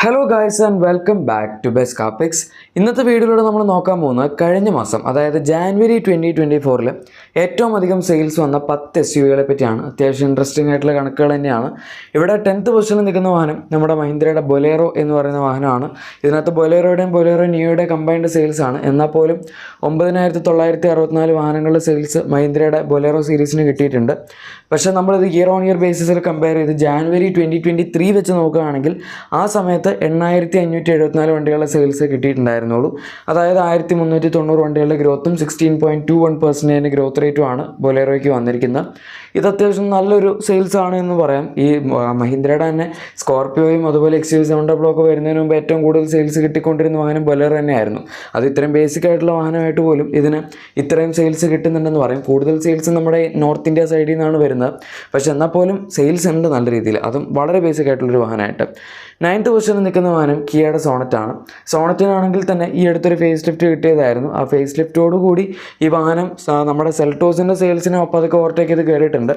Hello guys and welcome back to best car picks. ഇന്നത്തെ വീഡിയോയിലൂടെ നമ്മൾ നോക്കാൻ പോകുന്നത് കഴിഞ്ഞ മാസം അതായത് ജാനുവരി 2024 ഏറ്റവും അധികം സെയിൽസ് വന്ന 10 SUVകളെ പറ്റിയാണ്. അത്യാവശ്യം ഇൻട്രസ്റ്റിംഗ് ആയിട്ടുള്ള കണക്കുകൾ തന്നെയാണ്. ഇവിടെ 10th പൊസിഷനിൽ നിൽക്കുന്ന വാഹനം നമ്മുടെ മഹീന്ദ്രയുടെ ബൊലേറോ എന്ന് പറയുന്ന വാഹനമാണ്. ഇതിനകത്ത് ബൊലേറോയുടെയും ബൊലേറോ നിയോയുടെയും കമ്പൈൻഡ് സെയിൽസ് ആണ്. എന്നാൽ പോലും 9,964 വാഹനങ്ങളുടെ സെയിൽസ് മഹീന്ദ്രയുടെ ബൊലേറോ സീരീസിന് കിട്ടിയിട്ടുണ്ട്. പക്ഷേ നമ്മളിത് ഇയർ ഓൺ ഇയർ ബേസിസിൽ കമ്പയർ ചെയ്ത് ജാനുവരി 2023 വെച്ച് നോക്കുകയാണെങ്കിൽ ആ സമയത്ത് 8,574 വണ്ടികളുടെ സെയിൽസ് കിട്ടിയിട്ടുണ്ടായിരുന്നുള്ളൂ. അതായത് 1,390 വണ്ടികളുടെ ഗ്രോത്തും 16.21% ഗ്രോത്ത് റേറ്റുമാണ് ബൊലേറോയ്ക്ക് വന്നിരിക്കുന്നത്. ഇത് അത്യാവശ്യം നല്ലൊരു സെയിൽസ് ആണ് എന്ന് പറയാം. ഈ മഹീന്ദ്രയുടെ തന്നെ സ്കോർപിയോയും അതുപോലെ XUV700 ഒക്കെ വരുന്നതിന് മുമ്പ് ഏറ്റവും കൂടുതൽ സെയിൽസ് കിട്ടിക്കൊണ്ടിരുന്ന വാഹനം ബൊലേറോ തന്നെയായിരുന്നു. അത് ഇത്രയും ബേസിക് ആയിട്ടുള്ള വാഹനമായിട്ട് പോലും ഇതിന് ഇത്രയും സെയിൽസ് കിട്ടുന്നുണ്ടെന്ന് പറയും. കൂടുതൽ സെയിൽസ് നമ്മുടെ നോർത്ത് ഇന്ത്യ സൈഡിൽ നിന്നാണ് വരുന്നത്. പക്ഷെ എന്നാൽ പോലും സെയിൽസ് ഉണ്ട് നല്ല രീതിയിൽ, അതും വളരെ ബേസിക് ആയിട്ടുള്ളൊരു വാഹനമായിട്ട്. 9th പൊസിഷനിൽ നിൽക്കുന്ന വാഹനം കിയയുടെ സോണറ്റാണ്. സോണറ്റിനാണെങ്കിൽ തന്നെ ഈ അടുത്തൊരു ഫേസ് ലിഫ്റ്റ് കിട്ടിയതായിരുന്നു. ആ ഫേസ് ലിഫ്റ്റോടുകൂടി ഈ വാഹനം നമ്മുടെ സെൽട്ടോസിൻ്റെ സെയിൽസിനെ അതൊക്കെ ഓവർടേക്ക് ചെയ്ത് കയറിയിട്ടുണ്ട്.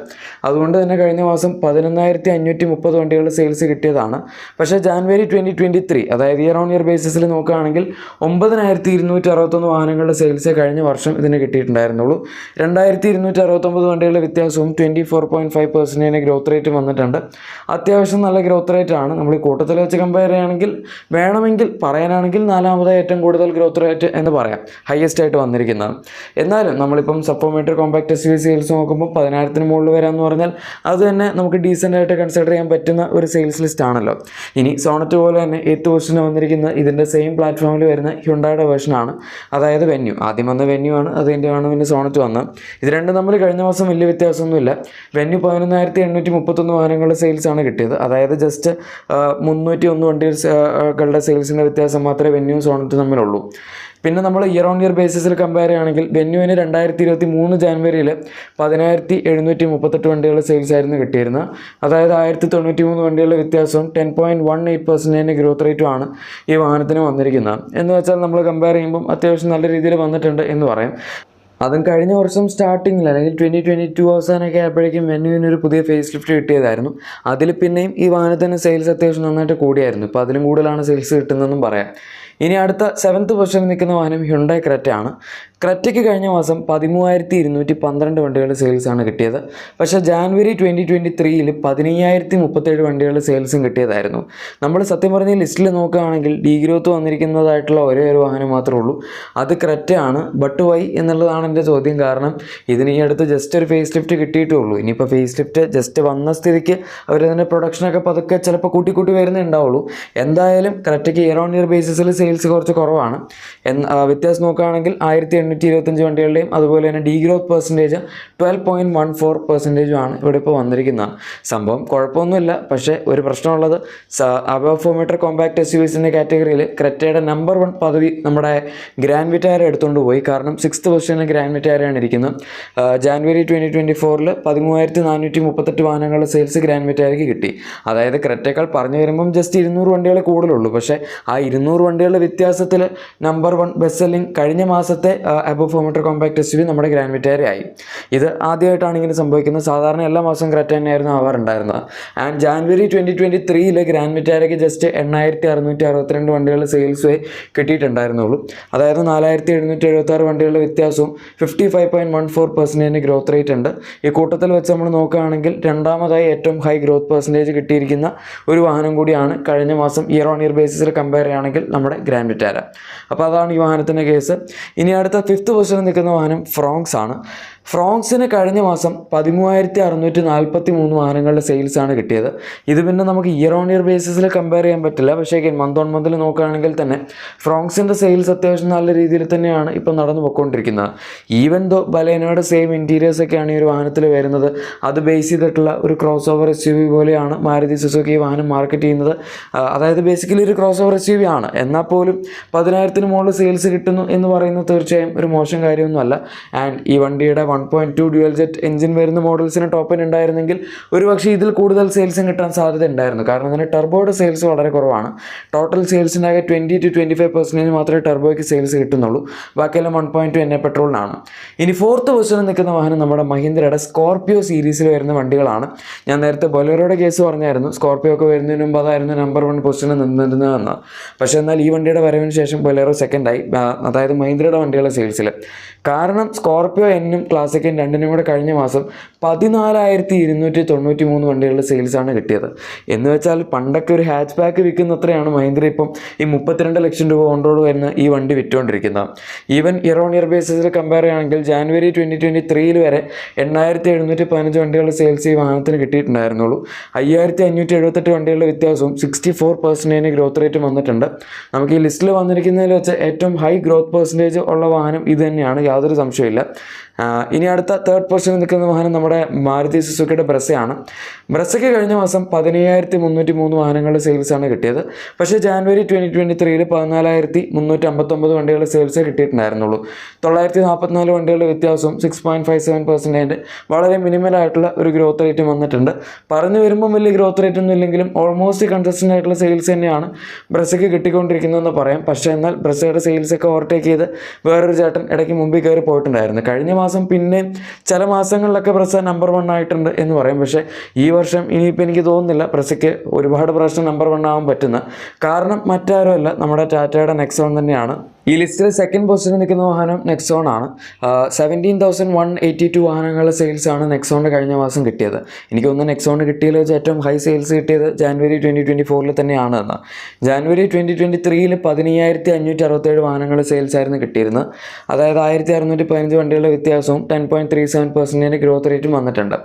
അതുകൊണ്ട് തന്നെ കഴിഞ്ഞ മാസം 11,530 വണ്ടികളുടെ സെയിൽസ് കിട്ടിയതാണ്. പക്ഷേ ജാനുവരി 2023 അതായത് ഇയർ ഓൺ ഇയർ ബേസിസിൽ നോക്കുകയാണെങ്കിൽ 9,261 വാഹനങ്ങളുടെ സെയിൽസ് കഴിഞ്ഞ വർഷം ഇതിന് കിട്ടിയിട്ടുണ്ടായിരുന്നുള്ളൂ. 2,269 വണ്ടികളുടെ വ്യത്യാസവും 24.5% ഗ്രോത്ത് റേറ്റ് വന്നിട്ടുണ്ട്. അത്യാവശ്യം നല്ല ഗ്രോത്ത് റേറ്റ് ആണ്. നമ്മൾ ഈ കൂട്ടത്തിൽ വെച്ച് കമ്പയർ ചെയ്യുകയാണെങ്കിൽ വേണമെങ്കിൽ പറയാനാണെങ്കിൽ 4ാമതായി ഏറ്റവും കൂടുതൽ ഗ്രോത്ത് റേറ്റ് എന്ന് പറയാം, ഹയസ്റ്റ് ആയിട്ട് വന്നിരിക്കുന്നത്. എന്നാലും നമ്മളിപ്പം സപ്പോമീറ്റർ കോമ്പാക്ട് SUV സെയിൽസ് നോക്കുമ്പോൾ 10,000-ന് മുകളിൽ വരാമെന്ന് പറഞ്ഞാൽ അത് തന്നെ നമുക്ക് ഡീസൻ്റ് ആയിട്ട് കൺസിഡർ ചെയ്യാൻ പറ്റുന്ന ഒരു സെയിൽസ് ലിസ്റ്റ് ആണല്ലോ. ഇനി സോണറ്റ് പോലെ തന്നെ 8th പൊസിഷന് വന്നിരിക്കുന്ന ഇതിൻ്റെ സെയിം പ്ലാറ്റ്ഫോമിൽ വരുന്ന ഹ്യുണ്ടായുടെ വേർഷനാണ്, അതായത് വെന്യൂ. ആദ്യം വന്ന വെന്യൂ ആണ്, അതിൻ്റെയാണ് പിന്നെ സോണറ്റ് വന്നത്. ഇത് രണ്ടും തമ്മിൽ കഴിഞ്ഞ മാസം വലിയ വ്യത്യാസമൊന്നുമില്ല. വെന്യൂ 11,831 വാഹനങ്ങളുടെ സെയിൽസ് ആണ് കിട്ടിയത്. അതായത് ജസ്റ്റ് 301 വണ്ടികളുടെ സെയിൽസിൻ്റെ വ്യത്യാസം മാത്രമേ വെന്യൂ സോണറ്റ് തമ്മിലുള്ളൂ. പിന്നെ നമ്മൾ ഇയർ ഓൺ ഇയർ ബേസിസിൽ കമ്പയർ ചെയ്യുകയാണെങ്കിൽ വെന്യൂവിന് 2023 ജാനുവരിയിൽ 10,738 വണ്ടികളുടെ സെയിൽസ് ആയിരുന്നു കിട്ടിയിരുന്നത്. അതായത് 1,093 വണ്ടികളുടെ വ്യത്യാസവും 10.18% ഗ്രോത്ത് റേറ്റുമാണ് ഈ വാഹനത്തിന് വന്നിരിക്കുന്നത്. എന്ന് വെച്ചാൽ നമ്മൾ കമ്പയർ ചെയ്യുമ്പം അത്യാവശ്യം നല്ല രീതിയിൽ വന്നിട്ടുണ്ട് എന്ന് പറയാം. അതും കഴിഞ്ഞ വർഷം സ്റ്റാർട്ടിങ്ങിൽ അല്ലെങ്കിൽ 2022 അവസാനമൊക്കെ ആയപ്പോഴേക്കും വെന്യൂവിനൊരു പുതിയ ഫേസ് ലിഫ്റ്റ് കിട്ടിയതായിരുന്നു. അതിൽ പിന്നെയും ഈ വാഹനത്തിന് സെയിൽസ് അത്യാവശ്യം നന്നായിട്ട് കൂടിയായിരുന്നു. ഇപ്പോൾ അതിലും കൂടുതലാണ് സെയിൽസ് കിട്ടുന്നതെന്നും പറയാം. ഇനി അടുത്ത 7th പൊസിഷനിൽ നിൽക്കുന്ന വാഹനം ഹ്യുണ്ടായി ക്രെറ്റയാണ്. ക്രെറ്റയ്ക്ക് കഴിഞ്ഞ മാസം 13,212 വണ്ടികളുടെ സെയിൽസാണ് കിട്ടിയത്. പക്ഷേ ജാനുവരി 2023 15,037 വണ്ടികളുടെ സെയിൽസും കിട്ടിയതായിരുന്നു. നമ്മൾ സത്യം പറഞ്ഞ ലിസ്റ്റിൽ നോക്കുകയാണെങ്കിൽ ഡീഗ്രോത്ത് വന്നിരിക്കുന്നതായിട്ടുള്ള ഒരേ ഒരു വാഹനം മാത്രമേ ഉള്ളൂ, അത് ക്രെറ്റയാണ്. ബട്ട് വൈ എന്നുള്ളതാണ് എൻ്റെ ചോദ്യം. കാരണം ഇതിന് ഈ അടുത്ത് ജസ്റ്റ് ഒരു ഫേസ് ലിഫ്റ്റ് കിട്ടിയിട്ടേ ഉള്ളൂ. ഇനിയിപ്പോൾ ഫേസ് ലിഫ്റ്റ് ജസ്റ്റ് വന്ന സ്ഥിതിക്ക് അവരതിൻ്റെ പ്രൊഡക്ഷനൊക്കെ പതുക്കെ ചിലപ്പോൾ കൂട്ടി വരുന്നേ ഉണ്ടാവുള്ളൂ. എന്തായാലും ക്രെറ്റയ്ക്ക് ഇയർ ഓൺ ഇയർ ബേസിസിൽ സെയിൽസ് കുറച്ച് കുറവാണ്. വ്യത്യാസം നോക്കുകയാണെങ്കിൽ 1,825 വണ്ടികളുടെയും അതുപോലെ തന്നെ ഡീഗ്രോത്ത് പെർസെൻറ്റേജ് 12.14% ആണ് ഇവിടെ ഇപ്പോൾ വന്നിരിക്കുന്നത്. സംഭവം കുഴപ്പമൊന്നുമില്ല. പക്ഷേ ഒരു പ്രശ്നമുള്ളത് അബവ് 4 മീറ്റർ കോമ്പാക്ട് SUVസിൻ്റെ കാറ്റഗറിയിൽ ക്രെറ്റയുടെ നമ്പർ 1 പദവി നമ്മുടെ ഗ്രാൻഡ് വിറ്റാര എടുത്തുകൊണ്ട് പോയി. കാരണം 6th പൊസിഷനിൽ ഗ്രാൻഡ് വിറ്റാരയാണ് ഇരിക്കുന്നത്. ജാനുവരി 2024 13,438 വാഹനങ്ങളുടെ സെയിൽസ് ഗ്രാൻഡ് വിറ്റാരയ്ക്ക് കിട്ടി. അതായത് ക്രെറ്റയേക്കാൾ പറഞ്ഞു വരുമ്പം ജസ്റ്റ് 200 വണ്ടികളെ കൂടുതലുള്ളൂ. പക്ഷേ ആ 200 വണ്ടികളുടെ വ്യത്യാസത്തിൽ നമ്പർ 1 ബെസ്റ്റ് സെല്ലിംഗ് കഴിഞ്ഞ മാസത്തെ അബവ് 4 മീറ്റർ കോമ്പാക്ട് SUV നമ്മുടെ ഗ്രാൻഡ് വിറ്റാര ആയി. ഇത് ആദ്യമായിട്ടാണ് ഇങ്ങനെ സംഭവിക്കുന്നത്. സാധാരണ എല്ലാ മാസവും ക്രെറ്റ തന്നെയായിരുന്നു ആവാറുണ്ടായിരുന്നത്. ആൻഡ് ജാനുവരി 2023 ഗ്രാൻഡ് വിറ്റാരയ്ക്ക് ജസ്റ്റ് 8,662 വണ്ടികളുടെ സെയിൽസ് കിട്ടിയിട്ടുണ്ടായിരുന്നുള്ളൂ. അതായത് 4,776 വണ്ടികളുടെ വ്യത്യാസവും 55.14% ഗ്രോത്ത് റേറ്റ് ഉണ്ട്. ഈ കൂട്ടത്തിൽ വെച്ച് നമ്മൾ നോക്കുകയാണെങ്കിൽ 2ാമതായി ഏറ്റവും ഹൈ ഗ്രോത്ത് പെർസെൻറ്റേജ് കിട്ടിയിരിക്കുന്ന ഒരു വാഹനം കൂടിയാണ് കഴിഞ്ഞ മാസം ഇയർ ഓൺ ഇയർ ബേസിസിൽ കമ്പയർ ചെയ്യുകയാണെങ്കിൽ നമ്മുടെ ഗ്രാൻഡ് വിറ്റാര. അപ്പോൾ അതാണ് ഈ വാഹനത്തിൻ്റെ കേസ്. ഇനി അടുത്ത 5th പൊസിഷനിൽ നിൽക്കുന്ന വാഹനം ഫ്രോങ്സ് ആണ്. ഫ്രോങ്സിന് കഴിഞ്ഞ മാസം 13,643 വാഹനങ്ങളുടെ സെയിൽസാണ് കിട്ടിയത്. ഇത് പിന്നെ നമുക്ക് ഇയർ ഓൺ ഇയർ ബേസിസിൽ കമ്പയർ ചെയ്യാൻ പറ്റില്ല. പക്ഷേ മന്ത് ഓൺ മന്തിൽ നോക്കുകയാണെങ്കിൽ തന്നെ ഫ്രോങ്സിൻ്റെ സെയിൽസ് അത്യാവശ്യം നല്ല രീതിയിൽ തന്നെയാണ് ഇപ്പോൾ നടന്നു പോയിക്കൊണ്ടിരിക്കുന്നത്. ഈവൻ ദോ ബലേനോയുടെ സെയിം ഇൻറ്റീരിയേഴ്സൊക്കെയാണ് ഈ ഒരു വാഹനത്തിൽ വരുന്നത്. അത് ബേസ് ചെയ്തിട്ടുള്ള ഒരു ക്രോസ് ഓവർ SUV പോലെയാണ് മാരുതി സുസുക്കി ഈ വാഹനം മാർക്കറ്റ് ചെയ്യുന്നത്. അതായത് ബേസിക്കലി ഒരു ക്രോസ് ഓവർ SUV ആണ്. എന്നാൽ പോലും 10,000-ന് മുകളിൽ സെയിൽസ് കിട്ടുന്നു എന്ന് പറയുന്നത് തീർച്ചയായും ഒരു മോശം കാര്യമൊന്നുമല്ല. ആൻഡ് ഈ വണ്ടിയുടെ 1.2 ഡ്യുവൽ ജെറ്റ് എഞ്ചിൻ വരുന്ന മോഡൽസിന് ടോപ്പ് എൻഡ് ഉണ്ടായിരുന്നെങ്കിൽ ഒരു പക്ഷേ ഇതിൽ കൂടുതൽ സെയിൽസും കിട്ടാൻ സാധ്യത ഉണ്ടായിരുന്നു. കാരണം അതിന് ടർബോയുടെ സെയിൽസ് വളരെ കുറവാണ്. ടോട്ടൽ സെയിൽസിൻ്റെ ആകെ 20-25% മാത്രമേ ടർബോയ്ക്ക് സെയിൽസ് കിട്ടുന്നുള്ളൂ. ബാക്കിയെല്ലാം 1.2 NA പെട്രോളിനാണ്. ഇനി ഫോർത്ത് പൊസിഷനിൽ നിൽക്കുന്ന വാഹനം നമ്മുടെ മഹീന്ദ്രയുടെ സ്കോർപിയോ സീരീസിൽ വരുന്ന വണ്ടികളാണ്. ഞാൻ നേരത്തെ ബൊലേറോയുടെ കേസ് പറഞ്ഞായിരുന്നു. സ്കോർപിയോ ഒക്കെ വരുന്നതിന് മുമ്പ് അതായിരുന്നു നമ്പർ 1 പൊസിഷനിൽ നിന്നിരുന്നതെന്ന്. പക്ഷേ എന്നാൽ ഈ വണ്ടിയുടെ വരവിന് ശേഷം ബൊലേറോ സെക്കൻഡായി, അതായത് മഹീന്ദ്രയുടെ വണ്ടികളുടെ സെയിൽസിൽ. കാരണം സ്കോർപിയോ എന്നും ക്ലാസിക് എൻ രണ്ടിനും കൂടെ കഴിഞ്ഞ മാസം 14,293 വണ്ടികളുടെ സെയിൽസാണ് കിട്ടിയത്. എന്ന് വെച്ചാൽ പണ്ടൊക്കെ ഒരു ഹാച്ച് ബാക്ക് വിൽക്കുന്ന അത്രയാണ് മഹീന്ദ്ര ഇപ്പം ഈ 32 ലക്ഷം രൂപ ഓൺ റോഡ് വരുന്ന ഈ വണ്ടി വിറ്റുകൊണ്ടിരിക്കുന്നത്. ഈവൻ ഇയർ ഓൺ ഇയർ ബേസിസിൽ കമ്പയർ ചെയ്യുകയാണെങ്കിൽ ജാനുവരി 2023 വരെ 8,715 വണ്ടികളുടെ സെയിൽസ് ഈ വാഹനത്തിന് കിട്ടിയിട്ടുണ്ടായിരുന്നുള്ളൂ. 5,578 വണ്ടികളുടെ വ്യത്യാസവും 64% ഗ്രോത്ത് റേറ്റ് വന്നിട്ടുണ്ട്. നമുക്ക് ഈ ലിസ്റ്റിൽ വന്നിരിക്കുന്നതിൽ വെച്ച് ഏറ്റവും ഹൈ ഗ്രോത്ത് പെർസെൻറ്റേജ് ഉള്ള വാഹനം ഇത് തന്നെയാണ്, യാതൊരു സംശയമില്ല. ഇനി അടുത്ത തേർഡ് പൊസിഷനിൽ നിൽക്കുന്ന വാഹനം നമ്മുടെ മാരുതി സുസുക്കിയുടെ ബ്രസയാണ്. ബ്രസയ്ക്ക് കഴിഞ്ഞ മാസം 15,303 വാഹനങ്ങളുടെ സെയിൽസാണ് കിട്ടിയത്. പക്ഷേ ജാനുവരി 2023 14,359 വണ്ടികളുടെ സെയിൽസേ കിട്ടിയിട്ടുണ്ടായിരുന്നുള്ളൂ. 944 വണ്ടികളുടെ വ്യത്യാസവും 6.57% വളരെ മിനിമലായിട്ടുള്ള ഒരു ഗ്രോത്ത് റേറ്റ് വന്നിട്ടുണ്ട്. പറഞ്ഞു വരുമ്പം വലിയ ഗ്രോത്ത് റേറ്റ് ഒന്നും ഇല്ലെങ്കിലും ഓൾമോസ്റ്റ് കൺസിസ്റ്റൻ്റ് ആയിട്ടുള്ള സെയിൽസ് തന്നെയാണ് ബ്രസയ്ക്ക് കിട്ടിക്കൊണ്ടിരിക്കുന്നതെന്ന് പറയാം. പക്ഷേ എന്നാൽ ബ്രസയുടെ സെയിൽസൊക്കെ ഓവർടേക്ക് ചെയ്ത് വേറൊരു ചേട്ടൻ ഇടയ്ക്ക് മുമ്പിൽ കയറി പോയിട്ടുണ്ടായിരുന്നു. കഴിഞ്ഞ മാസം പിന്നെ ചില മാസങ്ങളിലൊക്കെ ബ്രസ നമ്പർ 1 ആയിട്ടുണ്ട് എന്ന് പറയും. പക്ഷേ ഈ വർഷം ഇനിയിപ്പോൾ എനിക്ക് തോന്നുന്നില്ല ബ്രസയ്ക്ക് ഒരുപാട് പ്രാവശ്യം നമ്പർ 1 ആവാൻ പറ്റുന്ന. കാരണം മറ്റാരുമല്ല, നമ്മുടെ ടാറ്റയുടെ നെക്സോൺ തന്നെയാണ്. ഈ ലിസ്റ്റിൽ സെക്കൻഡ് പൊസിഷനിൽ നിൽക്കുന്ന വാഹനം നെക്സോൺ ആണ്. 17,182 വാഹനങ്ങളുടെ സെയിൽസാണ് നെക്സോണിന് കഴിഞ്ഞ മാസം കിട്ടിയത്. എനിക്ക് തോന്നുന്നു നെക്സോണിന് കിട്ടിയതിൽ വെച്ച് ഏറ്റവും ഹൈ സെയിൽസ് കിട്ടിയത് ജാനുവരി 2024 തന്നെയാണ് എന്ന്. ജാനുവരി 2023 15,567 വാഹനങ്ങളുടെ സെയിൽസ് ആയിരുന്നു കിട്ടിയിരുന്നത്. അതായത് 1,615 വണ്ടികളുടെ വ്യത്യാസവും 10.37% ഗ്രോത്ത് റേറ്റും വന്നിട്ടുണ്ട്.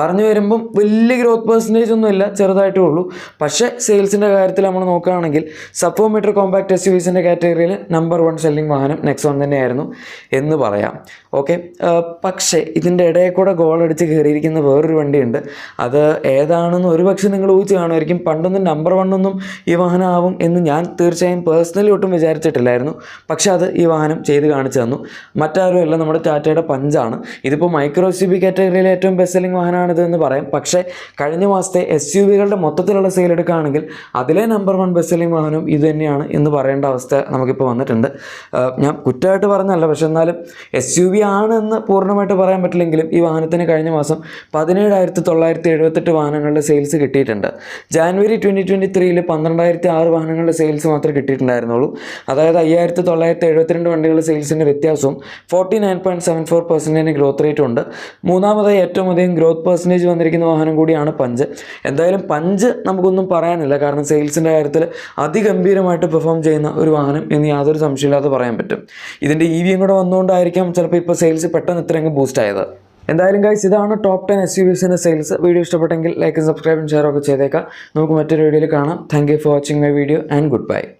പറഞ്ഞു വരുമ്പം വലിയ ഗ്രോത്ത് പെർസെൻറ്റേജ് ഒന്നുമില്ല, ചെറുതായിട്ടേ ഉള്ളൂ. പക്ഷേ സെയിൽസിൻ്റെ കാര്യത്തിൽ നമ്മൾ നോക്കുകയാണെങ്കിൽ സബ് 4 മീറ്റർ കോമ്പാക്ട് SUVസിൻ്റെ കാറ്റഗറിയിൽ നമ്പർ 1 സെല്ലിംഗ് വാഹനം നെക്സോൺ തന്നെയായിരുന്നു എന്ന് പറയാം. ഓക്കെ, പക്ഷേ ഇതിൻ്റെ ഇടയിൽ കൂടെ ഗോളടിച്ച് കയറിയിരിക്കുന്ന വേറൊരു വണ്ടിയുണ്ട്. അത് ഏതാണെന്ന് ഒരുപക്ഷെ നിങ്ങൾ ഊഹിച്ച് കാണുമായിരിക്കും. പണ്ടൊന്നും നമ്പർ 1 ഒന്നും ഈ വാഹനം ആവും എന്ന് ഞാൻ തീർച്ചയായും പേഴ്സണലി ഒട്ടും വിചാരിച്ചിട്ടില്ലായിരുന്നു. പക്ഷേ അത് ഈ വാഹനം ചെയ്ത് കാണിച്ചു തന്നു. മറ്റാരുമല്ല, നമ്മുടെ ടാറ്റയുടെ പഞ്ചാണ്. ഇതിപ്പോൾ മൈക്രോ SUV കാറ്റഗറിയിലെ ഏറ്റവും ബെസ്റ്റ് സെല്ലിംഗ് വാഹനമാണിത് എന്ന് പറയാം. പക്ഷേ കഴിഞ്ഞ മാസത്തെ SUVകളുടെ മൊത്തത്തിലുള്ള സെയിൽ എടുക്കുകയാണെങ്കിൽ അതിലെ നമ്പർ 1 ബെസ്റ്റ് സെല്ലിംഗ് വാഹനം ഇത് തന്നെയാണ് എന്ന് പറയേണ്ട അവസ്ഥ നമുക്കിപ്പോൾ വന്നിട്ടുണ്ട്. ഞാൻ കുറ്റമായിട്ട് പറഞ്ഞല്ല, പക്ഷെ എന്നാലും SUV ആണെന്ന് പൂർണ്ണമായിട്ട് പറയാൻ പറ്റില്ലെങ്കിലും ഈ വാഹനത്തിന് കഴിഞ്ഞ മാസം 17,978 വാഹനങ്ങളുടെ സെയിൽസ് കിട്ടിയിട്ടുണ്ട്. ജാനുവരി 2023 12,006 വാഹനങ്ങളുടെ സെയിൽസ് മാത്രമേ കിട്ടിയിട്ടുണ്ടായിരുന്നുള്ളൂ. അതായത് 5,972 വണ്ടികളുടെ സെയിൽസിൻ്റെ വ്യത്യാസവും 49.74% ഗ്രോത്ത് റേറ്റും ഉണ്ട്. മൂന്നാമതായി ഏറ്റവും അധികം ഗ്രോത്ത് പെർസെൻറ്റേജ് വന്നിരിക്കുന്ന വാഹനം കൂടിയാണ് പഞ്ച്. എന്തായാലും പഞ്ച് നമുക്കൊന്നും പറയാനില്ല, കാരണം സെയിൽസിൻ്റെ കാര്യത്തിൽ അതിഗംഭീരമായിട്ട് പെർഫോം ചെയ്യുന്ന ഒരു വാഹനം എന്ന് യാതൊരു സംശയമില്ലാതെ പറയാൻ പറ്റും. ഇതിൻ്റെ EVയും കൂടെ വന്നുകൊണ്ടായിരിക്കാം ചിലപ്പോൾ ഇപ്പോൾ സെയിൽസ് പെട്ടെന്ന് ഇത്രയങ്ങ് ബൂസ്റ്റ് ആയത്. എന്തായാലും ഗൈസ്, ഇതാണ് ടോപ്പ് 10 SUVസിൻ്റെ സെയിൽസ്. വീഡിയോ ഇഷ്ടപ്പെട്ടെങ്കിൽ ലൈക്കും സബ്സ്ക്രൈബും ഷെയർ ഒക്കെ ചെയ്തേക്കാം. നമുക്ക് മറ്റൊരു വീഡിയോയിൽ കാണാം. Thank you for watching my video and good bye.